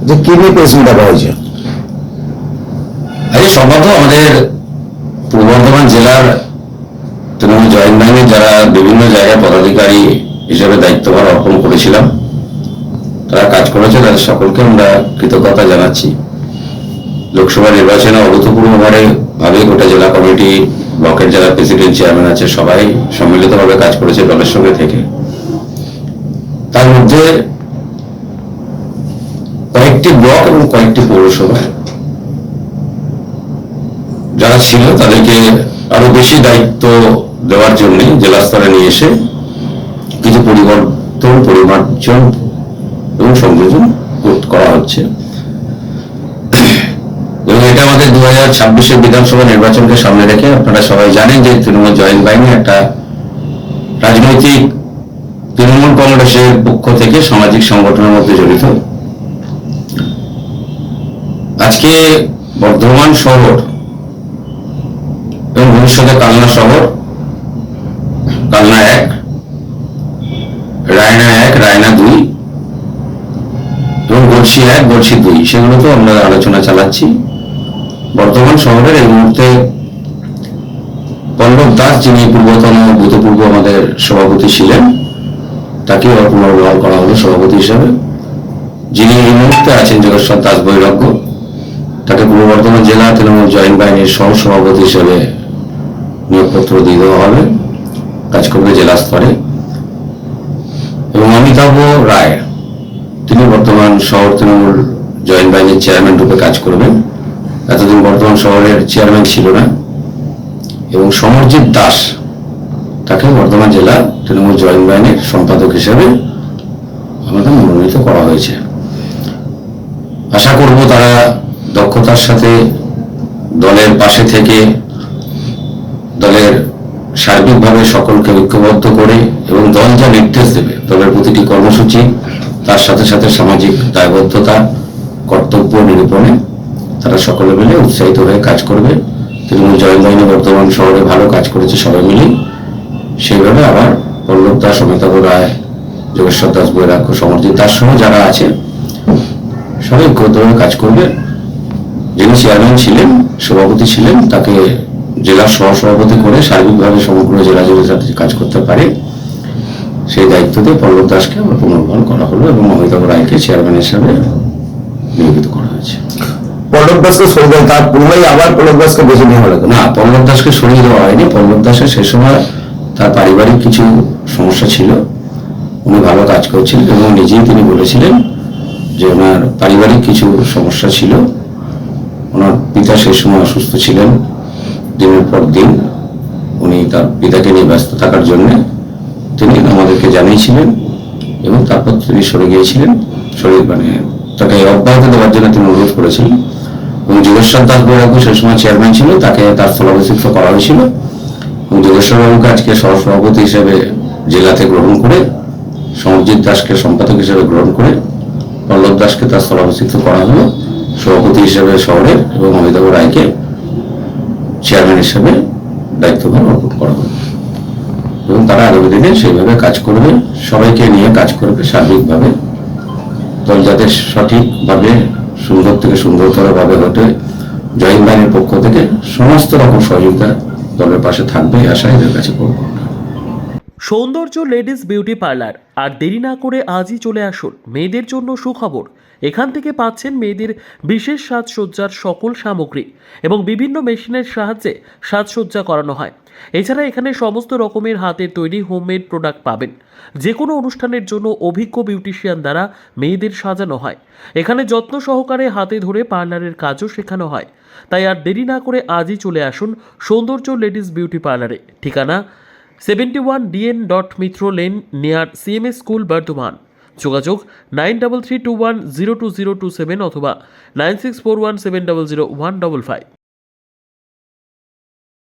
যে কি নিয়ে পেশেন্ট ডাকা হয়েছে? আরে সম্ভবত আমাদের পূর্ব বর্ধমান জেলার তৃণমূল জয়েন্ট ব্যাংকের যারা বিভিন্ন জায়গায় পদাধিকারী হিসেবে দায়িত্বভার অর্পণ করেছিলাম, তারা কাজ করেছে, তাদের সকলকে আমরা কৃতজ্ঞতা জানাচ্ছি। লোকসভা নির্বাচনে অভূতপূর্বভাবে গোটা জেলা কমিটি, ব্লকের যারা প্রেসিডেন্ট চেয়ারম্যান আছে, সবাই সম্মিলিতভাবে কাজ করেছে দলের সঙ্গে থেকে। তার মধ্যে কয়েকটি ব্লক এবং কয়েকটি পৌরসভায় যারা ছিল তাদেরকে আরো বেশি দায়িত্ব দেওয়ার জন্য জেলা স্তরে নিয়ে এসে কিছু পরিবর্তন, পরিমার্জন এবং সংযোজন করা হচ্ছে। এবং এটা আমাদের 2026-এর বিধানসভা নির্বাচনকে সামনে রেখে। আপনারা সবাই জানেন যে তৃণমূল জয়েন্ট বাহিনী একটা রাজনৈতিক তৃণমূল কংগ্রেসের পক্ষ থেকে সামাজিক সংগঠনের মধ্যে জড়িত। আজকে বর্ধমান শহর এবং ভবিষ্যতে কালনা শহর, কালনা 1, রায়না 1, রায়না 2 এবং গড়শি 1, গড়শি 2, সেগুলোতেও আমরা আলোচনা চালাচ্ছি। বর্ধমান শহরের এই মুহূর্তে পল্লব দাস, যিনি পূর্বতন ভূতপূর্ব আমাদের সভাপতি ছিলেন, তাকে পুনর্বহাল করা হলো সভাপতি হিসাবে। যিনি এই মুহূর্তে আছেন যোগেশ্বর দাস বৈরাগ্য, তাকে পূর্ব বর্ধমান জেলা তৃণমূল জয়েন্ট বাহিনীর সহ সভাপতি হিসেবে নিয়োগপত্র দিয়ে দেওয়া হবে, কাজ করবে জেলা স্তরে। এবং অমিতাভ রায়, তিনি বর্তমান শহর তৃণমূল জয়েন্ট বাহিনীর চেয়ারম্যান রূপে কাজ করবেন। এতদিন বর্তমান শহরের চেয়ারম্যান ছিল না। এবং সমরজিৎ দাস, তাকে বর্ধমান জেলা তৃণমূল জয়েন্ট বাহিনীর সম্পাদক হিসেবে আমাদের মনোনীত করা হয়েছে। আশা করব তারা দক্ষতার সাথে দলের পাশে থেকে দলের সার্বিকভাবে সকলকে ঐক্যবদ্ধ করে এবং দল যা নির্দেশ দেবে দলের প্রতিটি কর্মসূচি, তার সাথে সাথে সামাজিক দায়বদ্ধতা, কর্তব্য নিরূপণে তারা সকলে মিলে উৎসাহিত হয়ে কাজ করবে। তৃণমূল জয়েন্ট বাহিনী বর্তমান শহরে ভালো কাজ করেছে সবাই মিলে, সেইভাবে আবার পল্লব দাস, অমিতাভ রায়, যোগেশ্বর দাস বৈরাগ্য, সমরজিৎ দাস সহ যারা আছে সবাই ঐক্যবদ্ধভাবে কাজ করবে। যিনি চেয়ারম্যান ছিলেন, সভাপতি ছিলেন, তাকে জেলার সহসভাপতি করে সার্বিকভাবে সমগ্র জেলা জুড়ে যাতে কাজ করতে পারে সেই দায়িত্ব দিয়ে পল্লব দাসকে আবার পুনর্বহাল করা হলো এবং অমিতাভ রায়কে চেয়ারম্যান হিসাবে নিয়োজিত করা হয়েছে। পল্লব দাসকে সরিয়ে দেয়, তার পূর্বেই আবার পল্লব দাসকে বেছে নেওয়া হলো না, পল্লব দাসকে সরিয়ে দেওয়া হয়নি। পল্লব দাসের সে সময় তার পারিবারিক কিছু সমস্যা ছিল, উনি ভালো কাজ করছিলেন এবং নিজেই তিনি বলেছিলেন যে ওনার পারিবারিক কিছু সমস্যা ছিল। ওনার পিতা সেই সময় অসুস্থ ছিলেন, দিনের পর দিন উনি তার পিতাকে নিয়ে ব্যস্ত থাকার জন্য তিনি আমাদেরকে জানিয়েছিলেন এবং তারপর তিনি সরে গিয়েছিলেন। তাকে অব্যাহতি দেওয়ার জন্য তিনি অনুরোধ করেছিলেন এবং যোগেশ্বর দাস বৈরাগ্য সেই সময় চেয়ারম্যান ছিল, তাকে তার স্থলাভিষিক্ত করা হয়েছিল এবং যোগেশ্বর বাবুকে আজকে সহসভাপতি হিসেবে জেলাতে গ্রহণ করে, সমরজিৎ দাসকে সম্পাদক হিসেবে গ্রহণ করে পল্লব দাসকে তার স্থলাভিষিক্ত করা হলো সভাপতি হিসেবে শহরের এবং অমিতাভ রায়কে চেয়ারম্যান হিসেবে দায়িত্বভার অর্পণ করা হলো। এবং তারা আগামী দিনে সেইভাবে কাজ করবে, সবাইকে নিয়ে কাজ করবে সার্বিকভাবে। দল যাতে সঠিকভাবে সুন্দর থেকে সুন্দরতর ভাবে হতে জয়েন্ট বাহিনীর পক্ষ থেকে সমস্ত রকম সহযোগিতা দলের পাশে থাকবে, আশা এদের কাছে করব। সৌন্দর্য লেডিস বিউটি পার্লার। আর দেরি না করে আজই চলে আসুন। মেয়েদের জন্য সুখবর, এখান থেকে পাচ্ছেন মেয়েদের বিশেষ সাজসজ্জার সকল সামগ্রী এবং বিভিন্ন মেশিনের সাহায্যে সাজসজ্জা করানো হয়। এছাড়া এখানে সমস্ত রকমের হাতের তৈরি হোমমেড প্রোডাক্ট পাবেন। যে কোনো অনুষ্ঠানের জন্য অভিজ্ঞ বিউটিশিয়ান দ্বারা মেয়েদের সাজানো হয়। এখানে যত্ন সহকারে হাতে ধরে পার্লারের কাজও শেখানো হয়। তাই আর দেরি না করে আজই চলে আসুন সৌন্দর্য লেডিস বিউটি পার্লারে। ঠিকানা 71 DN Mitra lane, near CMS school, Bardhaman. যোগাযোগ 9332102027 অথবা 9641700155।